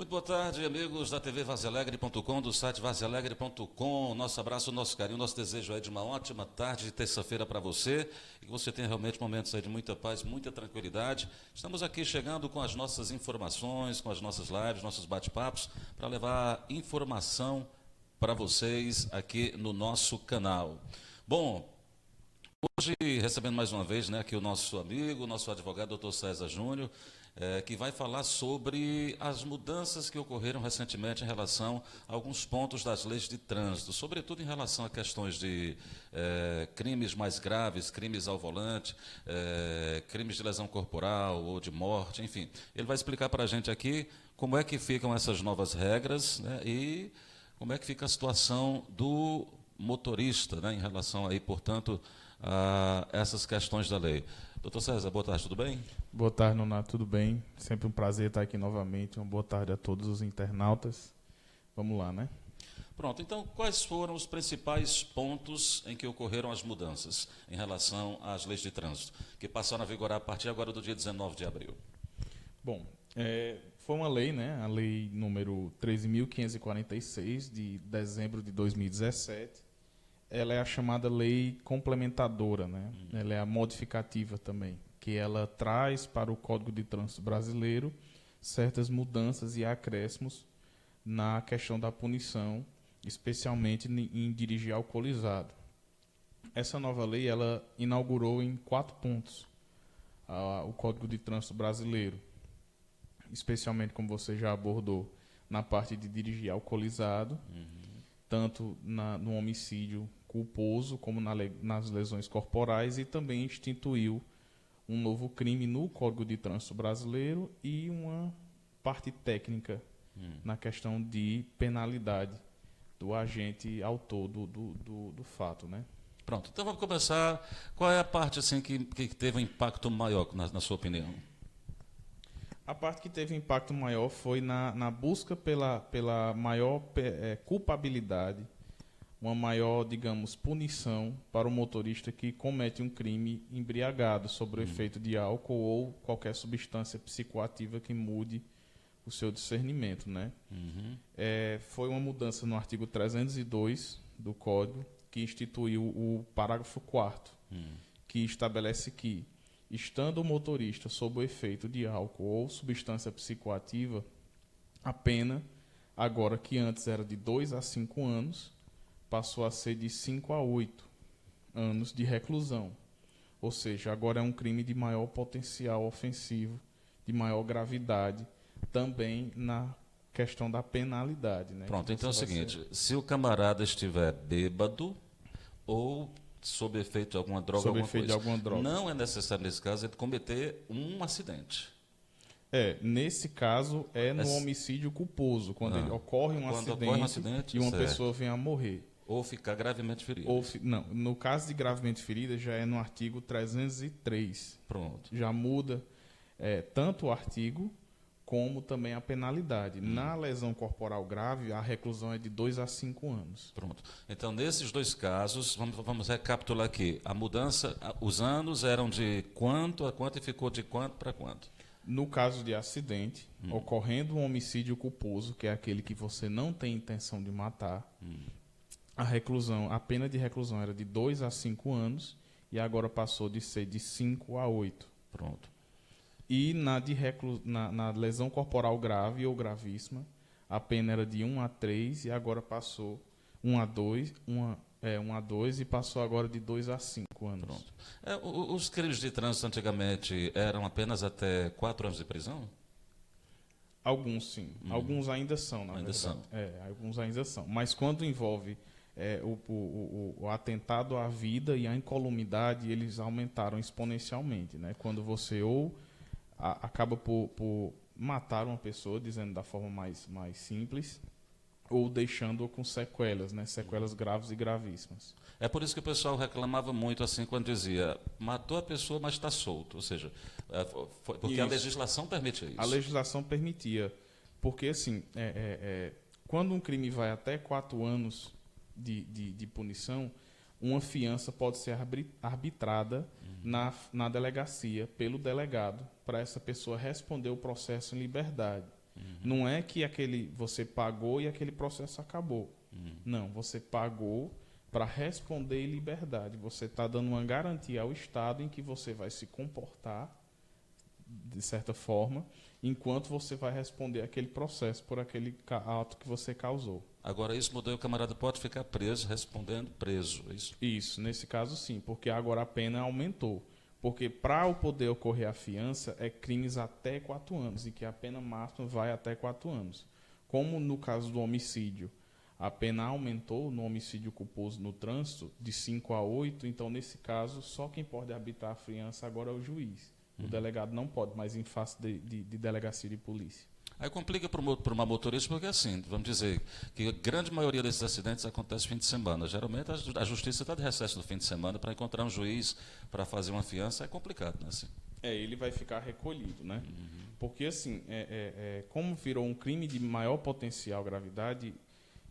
Muito boa tarde, amigos da TV vazealegre.com, do site vazealegre.com. Nosso abraço, nosso carinho, nosso desejo é de uma ótima tarde de terça-feira para você e que você tenha realmente momentos aí de muita paz, muita tranquilidade. Estamos aqui chegando com as nossas informações, com as nossas lives, nossos bate-papos, para levar informação para vocês aqui no nosso canal. Bom, hoje recebendo mais uma vez, aqui o nosso amigo, nosso advogado, Dr. César Júnior, que vai falar sobre as mudanças que ocorreram recentemente em relação a alguns pontos das leis de trânsito, sobretudo em relação a questões de crimes mais graves, crimes ao volante, crimes de lesão corporal ou de morte, enfim. Ele vai explicar para a gente aqui como é que ficam essas novas regras, e como é que fica a situação do motorista, em relação aí, portanto, a essas questões da lei. Doutor César, boa tarde, tudo bem? Boa tarde, Nonato, tudo bem? Sempre um prazer estar aqui novamente. Uma boa tarde a todos os internautas. Vamos lá, né? Pronto, então quais foram os principais pontos em que ocorreram as mudanças em relação às leis de trânsito, que passaram a vigorar a partir agora do dia 19 de abril? Bom, foi uma lei, a lei número 13.546, de dezembro de 2017. Ela é a chamada lei complementadora, Ela é a modificativa também, que ela traz para o Código de Trânsito Brasileiro certas mudanças e acréscimos na questão da punição, especialmente em dirigir alcoolizado. Essa nova lei, ela inaugurou em 4 pontos o Código de Trânsito Brasileiro, especialmente, como você já abordou, na parte de dirigir alcoolizado, tanto no homicídio culposo como nas lesões corporais, e também instituiu um novo crime no Código de Trânsito Brasileiro e uma parte técnica na questão de penalidade do agente autor do fato, Pronto, então vamos começar. Qual é a parte assim, que teve um impacto maior, na sua opinião? A parte que teve impacto maior foi na busca pela maior culpabilidade, uma maior, digamos, punição para o motorista que comete um crime embriagado sob o efeito de álcool ou qualquer substância psicoativa que mude o seu discernimento, Foi uma mudança no artigo 302 do Código, que instituiu o parágrafo 4º, que estabelece que, estando o motorista sob o efeito de álcool ou substância psicoativa, a pena, agora que antes era de 2 a 5 anos, passou a ser de 5 a 8 anos de reclusão. Ou seja, agora é um crime de maior potencial ofensivo, de maior gravidade, também na questão da penalidade. Pronto, então é o seguinte, se o camarada estiver bêbado ou sob efeito de alguma droga, não é necessário, nesse caso, ele cometer um acidente. Nesse caso, no homicídio culposo, quando ocorre um acidente e uma pessoa vem a morrer. Ou ficar gravemente ferida. Não, no caso de gravemente ferida, já é no artigo 303. Pronto. Já muda tanto o artigo como também a penalidade. Na lesão corporal grave, a reclusão é de 2 a 5 anos. Pronto. Então, nesses dois casos, vamos recapitular aqui. A mudança, os anos eram de quanto a quanto e ficou de quanto para quanto? No caso de acidente, ocorrendo um homicídio culposo, que é aquele que você não tem intenção de matar, a pena de reclusão era de 2 a 5 anos e agora passou de ser de 5 a 8. Pronto. E na lesão corporal grave ou gravíssima, a pena era de 1 a 3 e agora passou 1 a 2 e passou agora de 2 a 5 anos. Pronto. Os crimes de trânsito antigamente eram apenas até 4 anos de prisão? Alguns sim. Alguns ainda são, na verdade. São. Alguns ainda são. Mas quando envolve o atentado à vida e à incolumidade, eles aumentaram exponencialmente. Quando você acaba por matar uma pessoa, dizendo da forma mais simples, ou deixando-a com sequelas, sequelas graves e gravíssimas. É por isso que o pessoal reclamava muito assim quando dizia, matou a pessoa, mas está solto. Ou seja, porque isso. A legislação permitia isso. A legislação permitia, porque assim, quando um crime vai até 4 anos de punição, uma fiança pode ser arbitrada na delegacia pelo delegado para essa pessoa responder o processo em liberdade. Não é que você pagou e aquele processo acabou. Não, você pagou para responder em liberdade. Você está dando uma garantia ao Estado em que você vai se comportar de certa forma, enquanto você vai responder aquele processo por aquele ato que você causou. Agora, isso mudou e o camarada pode ficar preso, respondendo preso, é isso? Isso, nesse caso sim, porque agora a pena aumentou. Porque para o poder ocorrer a fiança, é crimes até 4 anos, e que a pena máxima vai até 4 anos. Como no caso do homicídio, a pena aumentou no homicídio culposo no trânsito de 5 a 8, então nesse caso, só quem pode arbitrar a fiança agora é o juiz. O delegado não pode, mas em face de delegacia de polícia. Aí complica para uma motorista, porque assim, vamos dizer que a grande maioria desses acidentes acontece no fim de semana. Geralmente a justiça está de recesso no fim de semana para encontrar um juiz para fazer uma fiança, é complicado, né? Assim. Ele vai ficar recolhido, né? Porque assim, como virou um crime de maior potencial gravidade,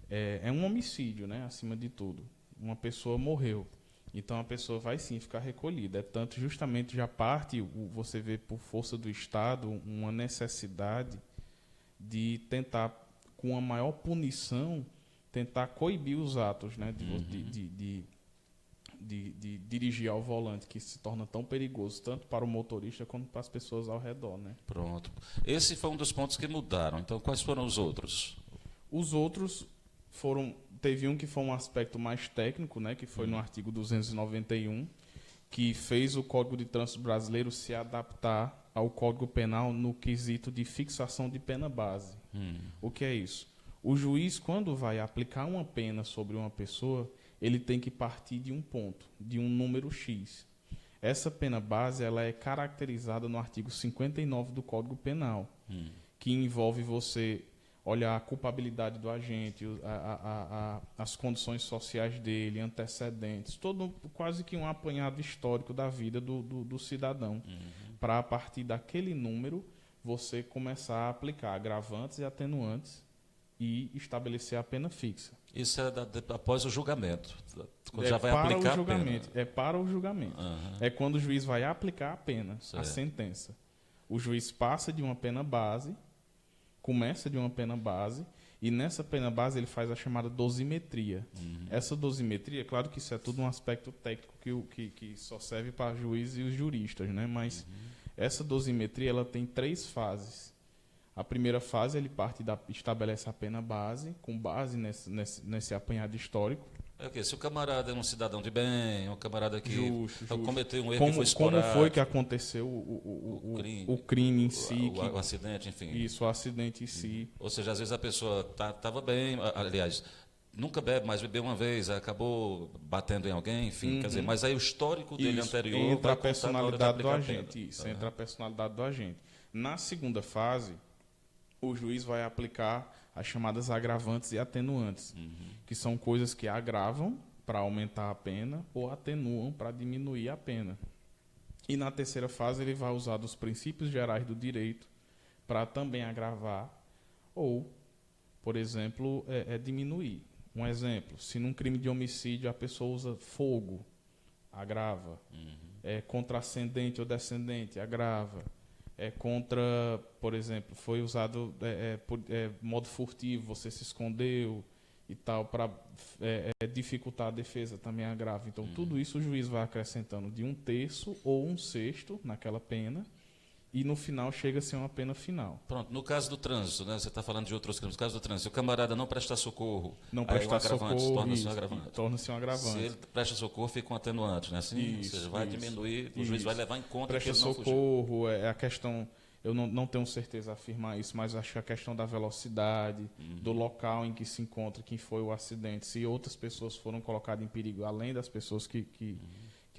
é um homicídio, né? Acima de tudo. Uma pessoa morreu. Então a pessoa vai sim ficar recolhida. É tanto justamente já parte, você vê por força do Estado, uma necessidade de tentar, com a maior punição, tentar coibir os atos, né, de dirigir ao volante, que se torna tão perigoso, tanto para o motorista quanto para as pessoas ao redor. Né? Pronto. Esse foi um dos pontos que mudaram. Então, quais foram os outros? Os outros foram... Teve um que foi um aspecto mais técnico, né, que foi no artigo 291, que fez o Código de Trânsito Brasileiro se adaptar ao Código Penal no quesito de fixação de pena base. O que é isso? O juiz, quando vai aplicar uma pena sobre uma pessoa, ele tem que partir de um ponto, de um número X. Essa pena base ela é caracterizada no artigo 59 do Código Penal, que envolve você olhar a culpabilidade do agente, as condições sociais dele, antecedentes, todo quase que um apanhado histórico da vida do cidadão, para a partir daquele número você começar a aplicar agravantes e atenuantes e estabelecer a pena fixa. Isso é após o julgamento, quando É já vai para aplicar o julgamento. a pena. É para o julgamento. É quando o juiz vai aplicar a pena, a sentença. O juiz passa de uma pena base, começa de uma pena base, e nessa pena base ele faz a chamada dosimetria. Essa dosimetria, claro que isso é tudo um aspecto técnico que só serve para juízes e os juristas, né? Mas essa dosimetria ela tem 3 fases. A primeira fase ele estabelece a pena base, com base nesse apanhado histórico. É o quê? Se o camarada é um cidadão de bem, um camarada que Justo. cometeu um erro que foi Como esporádico, foi que aconteceu o crime em si? o acidente, enfim. Isso, o acidente em si. Ou seja, às vezes a pessoa estava bem, aliás, nunca bebe, mas bebeu uma vez, acabou batendo em alguém, enfim, quer dizer, mas aí o histórico dele Isso, anterior entra vai a contar na hora de personalidade do aplicar a pena. agente. Isso, entra a personalidade do agente. Na segunda fase, o juiz vai aplicar as chamadas agravantes e atenuantes, que são coisas que agravam para aumentar a pena ou atenuam para diminuir a pena. E na terceira fase ele vai usar dos princípios gerais do direito para também agravar ou, por exemplo, diminuir. Um exemplo, se num crime de homicídio a pessoa usa fogo, agrava. Contra ascendente ou descendente, agrava. Contra, por exemplo, foi usado modo furtivo, você se escondeu e tal, para dificultar a defesa, também agrava. Então, tudo isso o juiz vai acrescentando de 1/3 ou 1/6 naquela pena, e no final chega a ser uma pena final. Pronto, no caso do trânsito, né, você está falando de outros crimes, no caso do trânsito, se o camarada não presta socorro, Não aí prestar o agravante socorro, torna-se um isso, agravante. torna-se um agravante. Se ele presta socorro, fica um atenuante, né? Assim, Isso, ou seja, vai isso, diminuir, o juiz vai levar em conta Presta que ele não fugiu. socorro, a questão, eu não tenho certeza a afirmar isso, mas acho que a questão da velocidade, do local em que se encontra, quem foi o acidente, se outras pessoas foram colocadas em perigo, além das pessoas que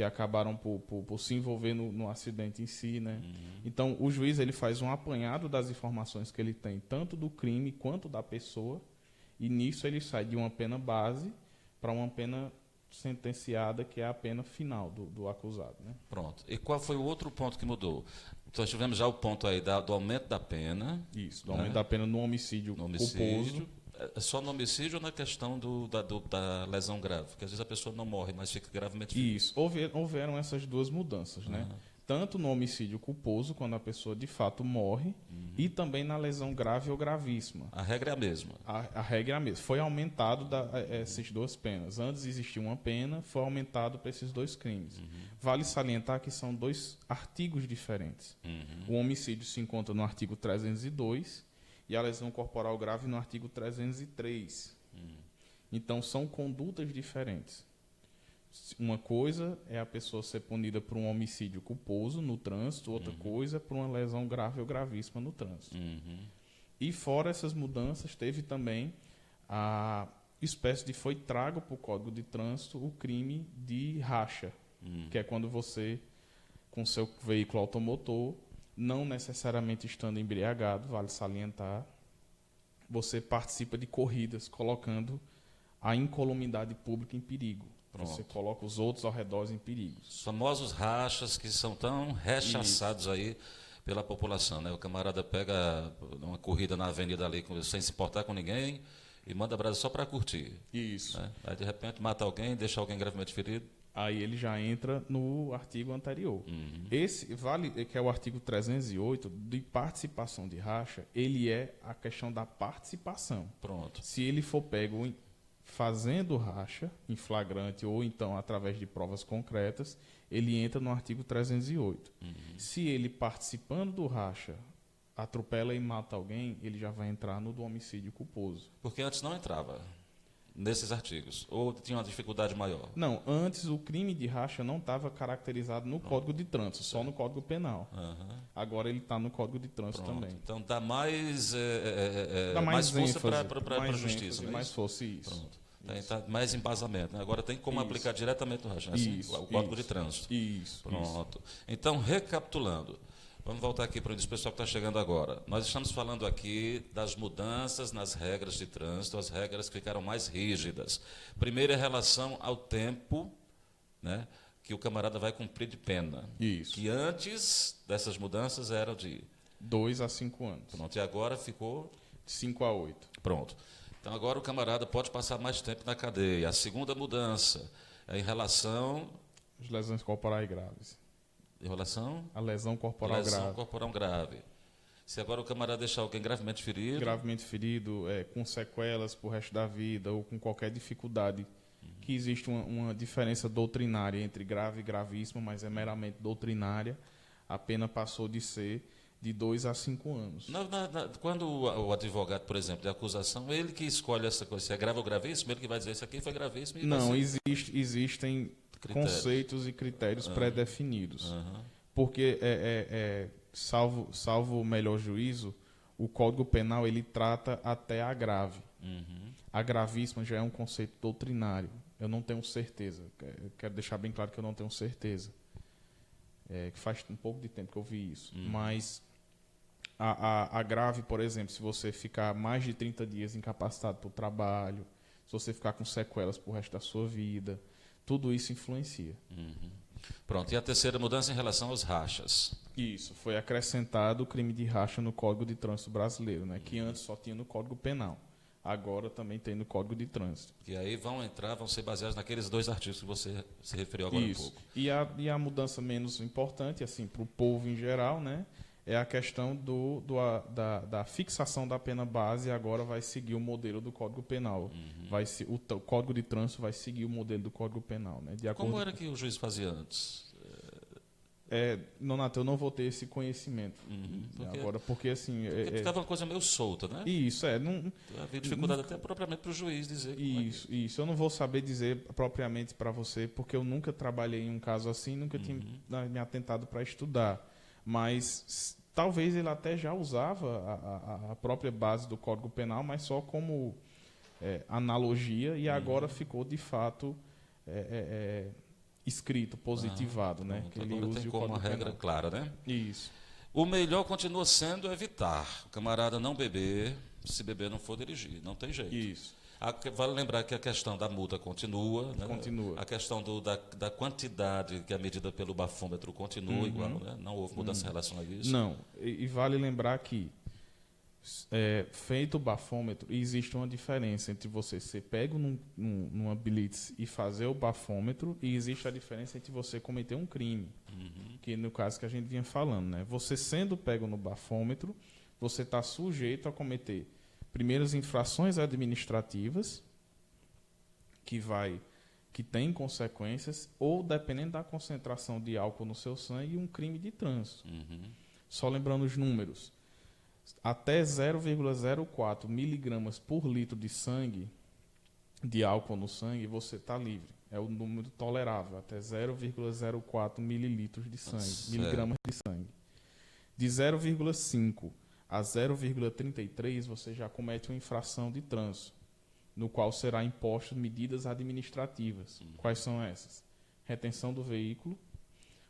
acabaram por se envolver no acidente em si, né? Então, o juiz ele faz um apanhado das informações que ele tem, tanto do crime quanto da pessoa, e nisso ele sai de uma pena base para uma pena sentenciada, que é a pena final do acusado, né? Pronto. E qual foi o outro ponto que mudou? Então, tivemos já o ponto aí do aumento da pena. Isso, do aumento da pena no homicídio culposo. É só no homicídio ou na questão da lesão grave? Porque às vezes a pessoa não morre, mas fica gravemente ferida. Isso, houveram essas duas mudanças, né? tanto no homicídio culposo, quando a pessoa de fato morre, e também na lesão grave ou gravíssima. A regra é a mesma. A regra é a mesma. Foi aumentado essas duas penas. Antes existia uma pena, foi aumentado para esses dois crimes. Vale salientar que são dois artigos diferentes. O homicídio se encontra no artigo 302 e a lesão corporal grave no artigo 303. Então, são condutas diferentes. Uma coisa é a pessoa ser punida por um homicídio culposo no trânsito, outra coisa por uma lesão grave ou gravíssima no trânsito. E fora essas mudanças, teve também a espécie de foi trago para o Código de Trânsito o crime de racha, que é quando você, com seu veículo automotor, não necessariamente estando embriagado, vale salientar, você participa de corridas colocando a incolumidade pública em perigo. Pronto. Você coloca os outros ao redor em perigo. Os famosos rachas que são tão rechaçados aí pela população, né? O camarada pega uma corrida na avenida ali sem se importar com ninguém e manda a brasa só para curtir. Isso. Né? Aí, de repente, mata alguém, deixa alguém gravemente ferido. Aí ele já entra no artigo anterior. Esse vale, que é o artigo 308, de participação de racha, ele é a questão da participação. Pronto. Se ele for pego fazendo racha, em flagrante, ou então através de provas concretas, ele entra no artigo 308. Se ele, participando do racha, atropela e mata alguém, ele já vai entrar no do homicídio culposo. Porque antes não entrava nesses artigos, ou tinha uma dificuldade maior? Não, antes o crime de racha não estava caracterizado no Código de Trânsito, só no Código Penal. Agora ele está no Código de Trânsito também. Então dá mais, Dá mais força ênfase, para a justiça. ênfase, Não é mais isso? força, isso. Pronto. Tá mais embasamento. Né? Agora tem como Isso. aplicar diretamente no racha, né? Assim, Isso, o Código de isso. Trânsito. Isso. Pronto. Então, recapitulando, vamos voltar aqui para o pessoal que está chegando agora. Nós estamos falando aqui das mudanças nas regras de trânsito, as regras que ficaram mais rígidas. Primeiro, em relação ao tempo, né, que o camarada vai cumprir de pena. Isso. Que antes dessas mudanças eram de 2 a 5 anos. Pronto, e agora ficou... De 5 a 8. Pronto. Então, agora o camarada pode passar mais tempo na cadeia. A segunda mudança é em relação... As lesões corporais graves. Em relação... A lesão corporal lesão grave. corporal grave. Se agora o camarada deixar alguém gravemente ferido... Gravemente ferido, com sequelas pro resto da vida ou com qualquer dificuldade, que existe uma diferença doutrinária entre grave e gravíssimo, mas é meramente doutrinária, a pena passou de ser de 2 a 5 anos. Quando o advogado, por exemplo, de acusação, ele que escolhe essa coisa, se é grave ou gravíssimo, ele que vai dizer isso aqui foi gravíssimo. E Não, vai ser... existem Critérios. conceitos e critérios pré-definidos. Porque, salvo o melhor juízo, o Código Penal ele trata até a grave. A gravíssima já é um conceito doutrinário. Eu não tenho certeza. Quero deixar bem claro que eu não tenho certeza. Que faz um pouco de tempo que eu vi isso. Mas a grave, por exemplo, se você ficar mais de 30 dias incapacitado para o trabalho, se você ficar com sequelas para o resto da sua vida, tudo isso influencia. Pronto, e a terceira mudança em relação aos rachas. Isso, foi acrescentado o crime de racha no Código de Trânsito brasileiro, né, que antes só tinha no Código Penal. Agora também tem no Código de Trânsito. Que aí vão ser baseados naqueles dois artigos que você se referiu agora há pouco. E a mudança menos importante, assim, para o povo em geral, né, é a questão da fixação da pena base. Agora vai seguir o modelo do Código Penal. O Código de Trânsito vai seguir o modelo do Código Penal. Né, Como era que o juiz fazia antes? Nonato, eu não vou ter esse conhecimento agora, porque assim... Porque ficava uma coisa meio solta, né? Isso, não... Havia dificuldade até propriamente para o juiz dizer. Isso. Eu não vou saber dizer propriamente para você, porque eu nunca trabalhei em um caso assim, nunca tinha me atentado para estudar. Mas talvez ele até já usava a própria base do Código Penal, mas só como analogia, e agora ficou, de fato... escrito, positivado, né? Que ele agora use tem o como uma Código regra Penal. clara, né? Isso. O melhor continua sendo evitar. O camarada não beber, se beber não for dirigir, não tem jeito. Isso. Vale lembrar que a questão da multa continua, né? Continua. A questão da quantidade que é medida pelo bafômetro continua igual, né? Não houve mudança em relação a isso. Não, e vale lembrar que feito o bafômetro, existe uma diferença entre você ser pego numa blitz e fazer o bafômetro, e existe a diferença entre você cometer um crime, que no caso que a gente vinha falando, né? Você sendo pego no bafômetro, você está sujeito a cometer primeiras infrações administrativas, que tem consequências, ou, dependendo da concentração de álcool no seu sangue, um crime de trânsito. Só lembrando os números. Até 0,04 miligramas por litro de sangue, de álcool no sangue, você está livre. É o número tolerável, até 0,04 mililitros de sangue, miligramas de sangue. De 0,5 a 0,33, você já comete uma infração de trânsito, no qual será imposto medidas administrativas. Quais são essas? Retenção do veículo,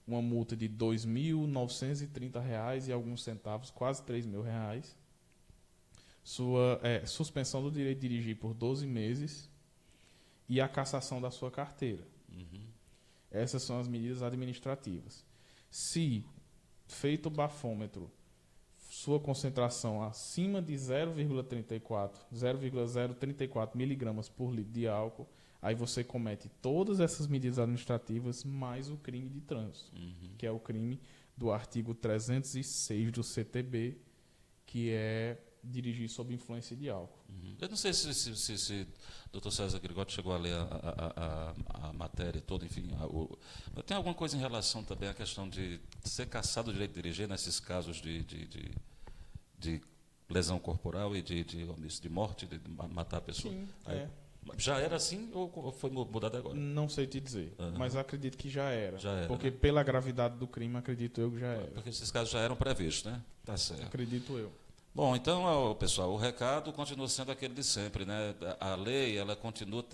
uma multa de R$ 2.930 e alguns centavos, quase R$ 3.000. Suspensão do direito de dirigir por 12 meses e a cassação da sua carteira. Essas são as medidas administrativas. Se feito o bafômetro, sua concentração acima de 0,034 miligramas por litro de álcool, aí você comete todas essas medidas administrativas mais o crime de trânsito, que é o crime do artigo 306 do CTB, que é dirigir sob influência de álcool. Eu não sei se o doutor César Grigotti chegou a ler a matéria toda, enfim. Tem alguma coisa em relação também à questão de ser cassado o direito de dirigir nesses casos de lesão corporal e de morte, de matar a pessoa? Sim, Já era assim ou foi mudado agora? Não sei te dizer, mas acredito que já era. Porque né? pela gravidade do crime, acredito eu que já era. Porque esses casos já eram previstos, né? Tá certo. Acredito eu. Bom, então, pessoal, o recado continua sendo aquele de sempre, né? A lei, ela continua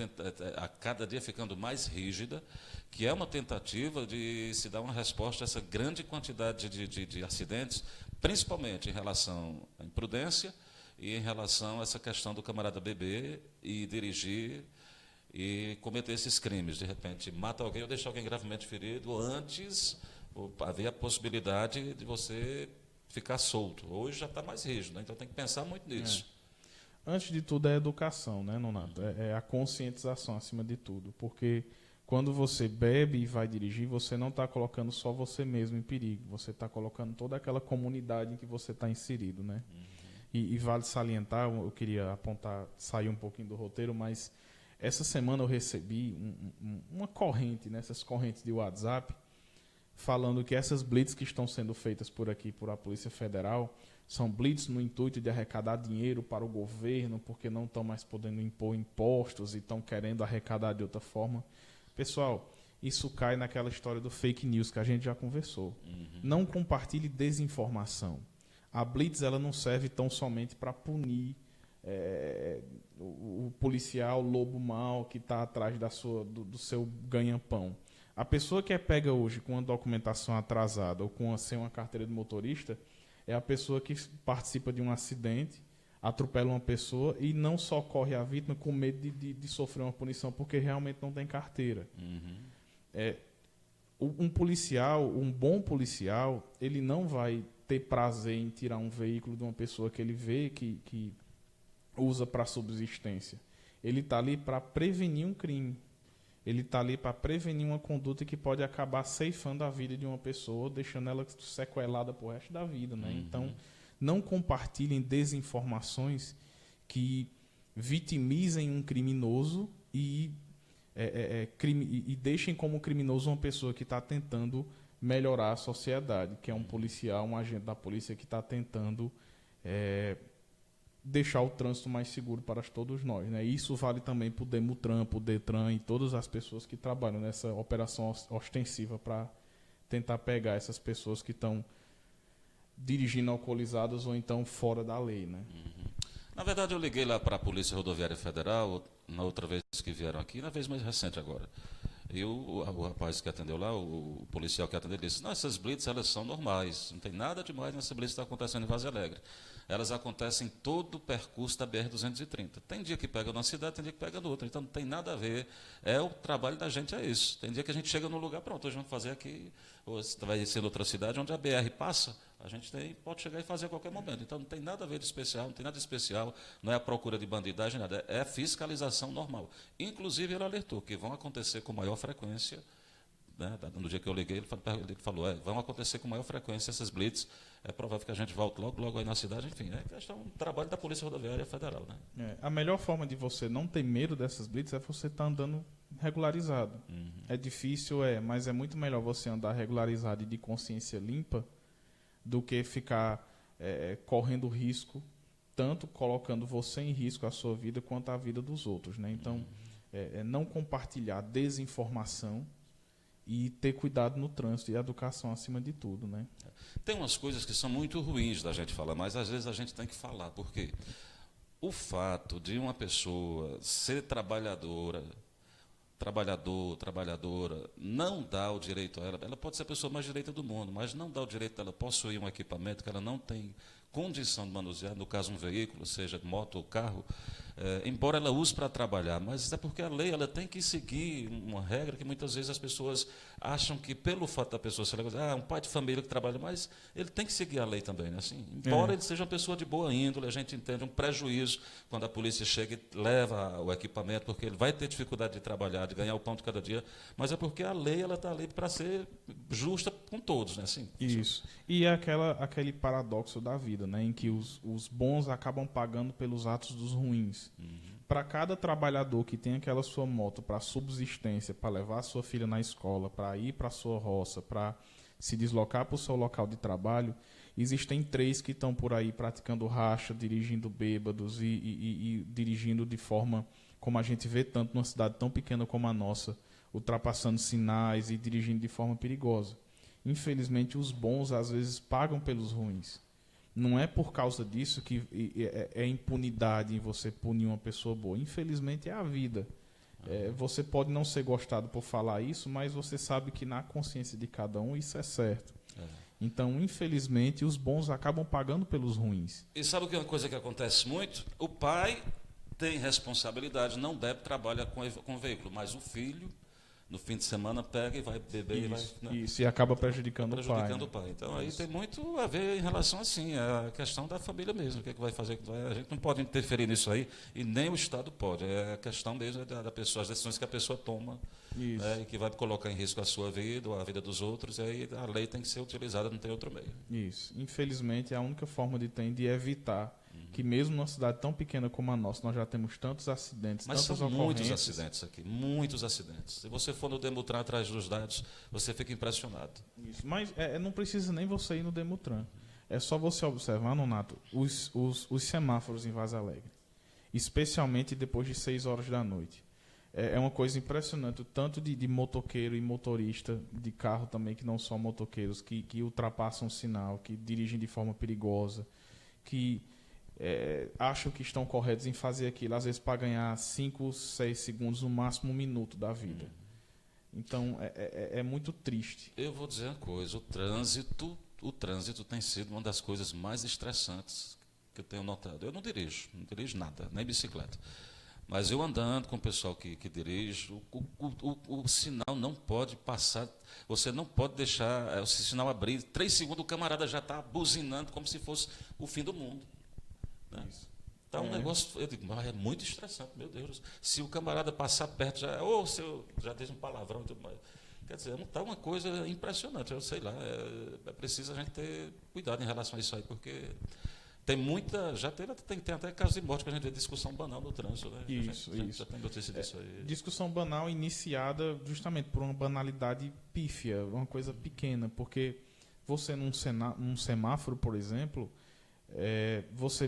a cada dia ficando mais rígida, que é uma tentativa de se dar uma resposta a essa grande quantidade de acidentes, principalmente em relação à imprudência e em relação a essa questão do camarada beber e dirigir e cometer esses crimes. De repente, mata alguém ou deixa alguém gravemente ferido, antes havia a possibilidade de você ficar solto. Hoje já está mais rígido, né? Então tem que pensar muito nisso. Antes de tudo é a educação, né, Nonato? É a conscientização acima de tudo, porque quando você bebe e vai dirigir, você não está colocando só você mesmo em perigo, você está colocando toda aquela comunidade em que você está inserido, né? E vale salientar, eu queria apontar, sair um pouquinho do roteiro, mas essa semana eu recebi uma corrente, nessas correntes de WhatsApp, falando que essas blitz que estão sendo feitas por aqui, por a Polícia Federal, são blitz no intuito de arrecadar dinheiro para o governo, porque não estão mais podendo impor impostos e estão querendo arrecadar de outra forma. Pessoal, isso cai naquela história do fake news que a gente já conversou. Não compartilhe desinformação. A blitz ela não serve tão somente para punir o policial lobo mau que está atrás do seu ganha-pão. A pessoa que é pega hoje com uma documentação atrasada ou sem uma carteira de motorista é a pessoa que participa de um acidente, atropela uma pessoa e não socorre a vítima com medo de sofrer uma punição porque realmente não tem carteira. Um policial, um bom policial, ele não vai ter prazer em tirar um veículo de uma pessoa que ele vê que usa para subsistência. Ele está ali para prevenir um crime. Ele está ali para prevenir uma conduta que pode acabar ceifando a vida de uma pessoa, deixando ela sequelada para o resto da vida. Né? Então, não compartilhem desinformações que vitimizem um criminoso e deixem como criminoso uma pessoa que está tentando melhorar a sociedade, que é um policial, um agente da polícia que está tentando deixar o trânsito mais seguro para todos nós. Né? Isso vale também para o Demutran, para o Detran e todas as pessoas que trabalham nessa operação ostensiva para tentar pegar essas pessoas que estão dirigindo alcoolizadas ou então fora da lei. Né? Na verdade, eu liguei lá para a Polícia Rodoviária Federal, na outra vez que vieram aqui, na vez mais recente agora. E o rapaz que atendeu lá, o policial que atendeu, disse: não, essas blitz elas são normais, não tem nada demais nessa blitz que está acontecendo em Vaza Alegre. Elas acontecem em todo o percurso da BR-230. Tem dia que pega numa cidade, tem dia que pega no outro. Então não tem nada a ver. O trabalho da gente é isso. Tem dia que a gente chega num lugar, pronto, hoje vamos fazer aqui, ou vai ser em outra cidade, onde a BR passa, a gente pode chegar e fazer a qualquer momento. Então não tem nada a ver de especial, não tem nada de especial, não é a procura de bandidagem, nada. É fiscalização normal. Inclusive, ele alertou que vão acontecer com maior frequência né, no dia que eu liguei, ele falou, vão acontecer com maior frequência essas blitz, é provável que a gente volte logo aí na cidade, enfim, é questão do trabalho da Polícia Rodoviária Federal. Né? A melhor forma de você não ter medo dessas blitz é você estar andando regularizado. É difícil, mas é muito melhor você andar regularizado e de consciência limpa do que ficar correndo risco, tanto colocando você em risco, a sua vida, quanto a vida dos outros. Né? Então, não compartilhar desinformação e ter cuidado no trânsito e educação acima de tudo. Né? Tem umas coisas que são muito ruins da gente falar, mas às vezes a gente tem que falar, porque o fato de uma pessoa ser trabalhadora, não dá o direito a ela pode ser a pessoa mais direita do mundo, mas não dá o direito dela possuir um equipamento que ela não tem condição de manusear, no caso um veículo, seja moto ou carro, embora ela use para trabalhar, mas é porque a lei ela tem que seguir uma regra que muitas vezes as pessoas acham que pelo fato da pessoa ser um pai de família que trabalha, mas ele tem que seguir a lei também, né? Assim, embora ele seja uma pessoa de boa índole, a gente entende um prejuízo quando a polícia chega e leva o equipamento, porque ele vai ter dificuldade de trabalhar, de ganhar o pão de cada dia, mas é porque a lei ela está ali para ser justa com todos, né? Assim, isso. E é aquele paradoxo da vida, né, em que os bons acabam pagando pelos atos dos ruins. Para cada trabalhador que tem aquela sua moto para subsistência, para levar a sua filha na escola, para ir para a sua roça, para se deslocar para o seu local de trabalho, existem 3 que estão por aí praticando racha, dirigindo bêbados e dirigindo de forma como a gente vê tanto numa cidade tão pequena como a nossa, ultrapassando sinais e dirigindo de forma perigosa. Infelizmente, os bons às vezes pagam pelos ruins. Não é por causa disso que é impunidade em você punir uma pessoa boa. Infelizmente, é a vida. Você pode não ser gostado por falar isso, mas você sabe que na consciência de cada um isso é certo. Então, infelizmente, os bons acabam pagando pelos ruins. E sabe o que é uma coisa que acontece muito? O pai tem responsabilidade, não deve trabalhar com veículo, mas o filho, no fim de semana, pega e vai beber e vai... Né? Isso, e acaba prejudicando o pai. Então, aí tem muito a ver em relação, assim, a questão da família mesmo. O que é que vai fazer? A gente não pode interferir nisso aí, e nem o Estado pode. É a questão mesmo da pessoa, as decisões que a pessoa toma, né, e que vai colocar em risco a sua vida, ou a vida dos outros, e aí a lei tem que ser utilizada, não tem outro meio. Isso. Infelizmente, é a única forma de evitar que mesmo numa cidade tão pequena como a nossa, nós já temos tantos acidentes, mas tantas são ocorrências. muitos acidentes aqui, muitos acidentes. Se você for no Demutran atrás dos dados, você fica impressionado. Isso. Mas não precisa nem você ir no Demutran. É só você observar, Nonato, os semáforos em Vaza Alegre, especialmente depois de 6 horas da noite. É uma coisa impressionante, o tanto de motoqueiro e motorista de carro também, que não são motoqueiros, que ultrapassam o sinal, que dirigem de forma perigosa, que acham que estão corretos em fazer aquilo, às vezes para ganhar 5, 6 segundos, no máximo 1 minuto da vida. Então, é muito triste. Eu vou dizer uma coisa, o trânsito tem sido uma das coisas mais estressantes que eu tenho notado. Eu não dirijo nada, nem bicicleta. Mas eu andando com o pessoal que dirige, o sinal não pode passar, você não pode deixar o sinal abrir, 3 segundos o camarada já está buzinando como se fosse o fim do mundo. Né? Então, um negócio, eu digo, é muito estressante, meu Deus. Se o camarada passar perto, já diz um palavrão e tudo mais. Quer dizer, está uma coisa impressionante, eu sei lá, é preciso a gente ter cuidado em relação a isso aí, porque tem muita, tem até casos de morte que a gente vê discussão banal no trânsito. Né? Isso. Já tem notícia disso aí. Discussão banal iniciada justamente por uma banalidade pífia, uma coisa pequena, porque você num semáforo, por exemplo, você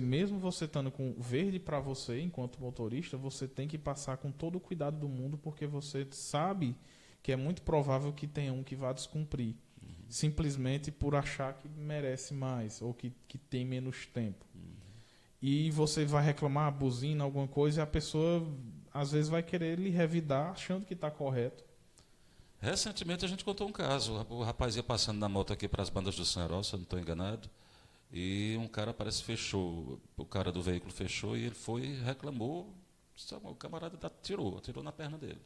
estando com verde para você, enquanto motorista, você tem que passar com todo o cuidado do mundo, porque você sabe que é muito provável que tenha um que vá descumprir, simplesmente por achar que merece mais, ou que tem menos tempo. E você vai reclamar, buzina, alguma coisa, e a pessoa, às vezes, vai querer lhe revidar, achando que está correto. Recentemente, a gente contou um caso. O rapaz ia passando na moto aqui para as bandas do São Herói, se eu não estou enganado, e um cara parece que fechou, o cara do veículo fechou, e ele foi e reclamou, o camarada atirou na perna dele.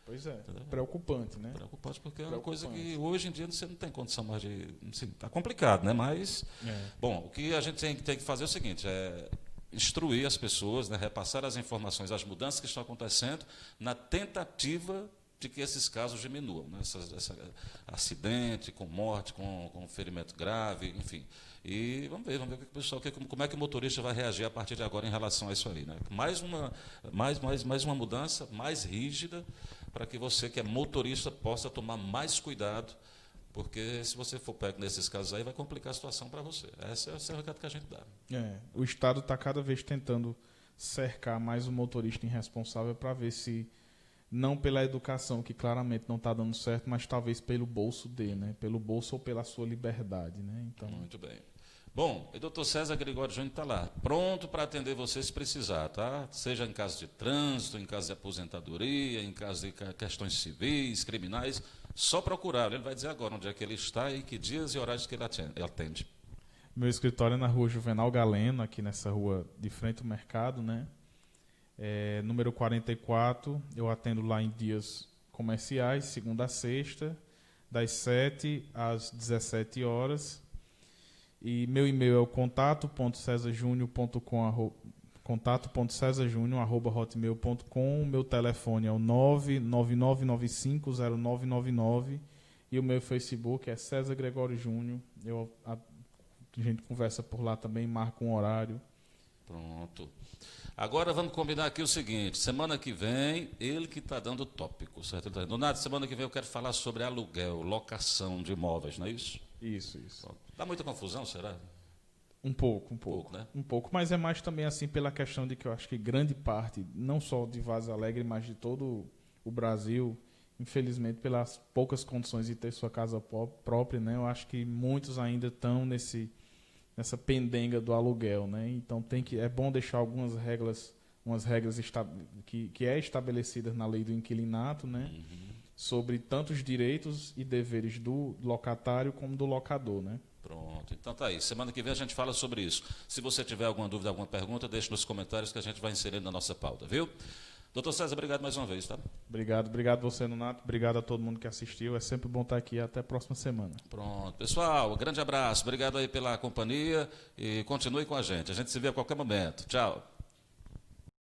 Pois é, entendeu? Preocupante, né? Preocupante, porque é uma coisa que hoje em dia você não tem condição mais de... Está complicado, né? Mas, bom, o que a gente tem que fazer é o seguinte, instruir as pessoas, né? Repassar as informações, as mudanças que estão acontecendo, na tentativa de que esses casos diminuam, né? Esse acidente com morte, com ferimento grave, enfim. E vamos ver o que o pessoal, como é que o motorista vai reagir a partir de agora em relação a isso aí, né? Mais uma mudança mais rígida para que você, que é motorista, possa tomar mais cuidado, porque se você for pego nesses casos aí, vai complicar a situação para você. Esse é o recado que a gente dá. O Estado está cada vez tentando cercar mais o motorista irresponsável para ver se, não pela educação, que claramente não está dando certo, mas talvez pelo bolso dele, né? Pelo bolso ou pela sua liberdade, né? Então... Muito bem. Bom, o doutor César Gregório Júnior está lá, pronto para atender você se precisar, tá? Seja em caso de trânsito, em caso de aposentadoria, em caso de questões civis, criminais, só procurar. Ele vai dizer agora onde é que ele está e que dias e horários que ele atende. Meu escritório é na rua Juvenal Galeno, aqui nessa rua de frente ao mercado, né? Número 44, eu atendo lá em dias comerciais, segunda a sexta, das 7 às 17 horas. E meu e-mail é o contato.cesarjunior@hotmail.com. Meu telefone é o 999950999 e o meu Facebook é César Gregório Júnior. A gente conversa por lá também, marca um horário. Pronto. Agora vamos combinar aqui o seguinte, semana que vem, ele que está dando o tópico, certo? Donato, semana que vem eu quero falar sobre aluguel, locação de imóveis, não é isso? Isso. Pronto. Dá muita confusão, será? Um pouco, né? Um pouco, mas é mais também assim pela questão de que eu acho que grande parte, não só de Vaza Alegre, mas de todo o Brasil, infelizmente, pelas poucas condições de ter sua casa própria, né? Eu acho que muitos ainda estão nessa pendenga do aluguel, né? Então é bom deixar umas regras que é estabelecidas na lei do inquilinato, né? Sobre tanto os direitos e deveres do locatário como do locador, né? Pronto, então tá aí. Semana que vem a gente fala sobre isso. Se você tiver alguma dúvida, alguma pergunta, deixe nos comentários que a gente vai inserindo na nossa pauta, viu? Doutor César, obrigado mais uma vez, tá? Obrigado você, Nonato. Obrigado a todo mundo que assistiu. É sempre bom estar aqui. Até a próxima semana. Pronto. Pessoal, um grande abraço. Obrigado aí pela companhia e continue com a gente. A gente se vê a qualquer momento. Tchau.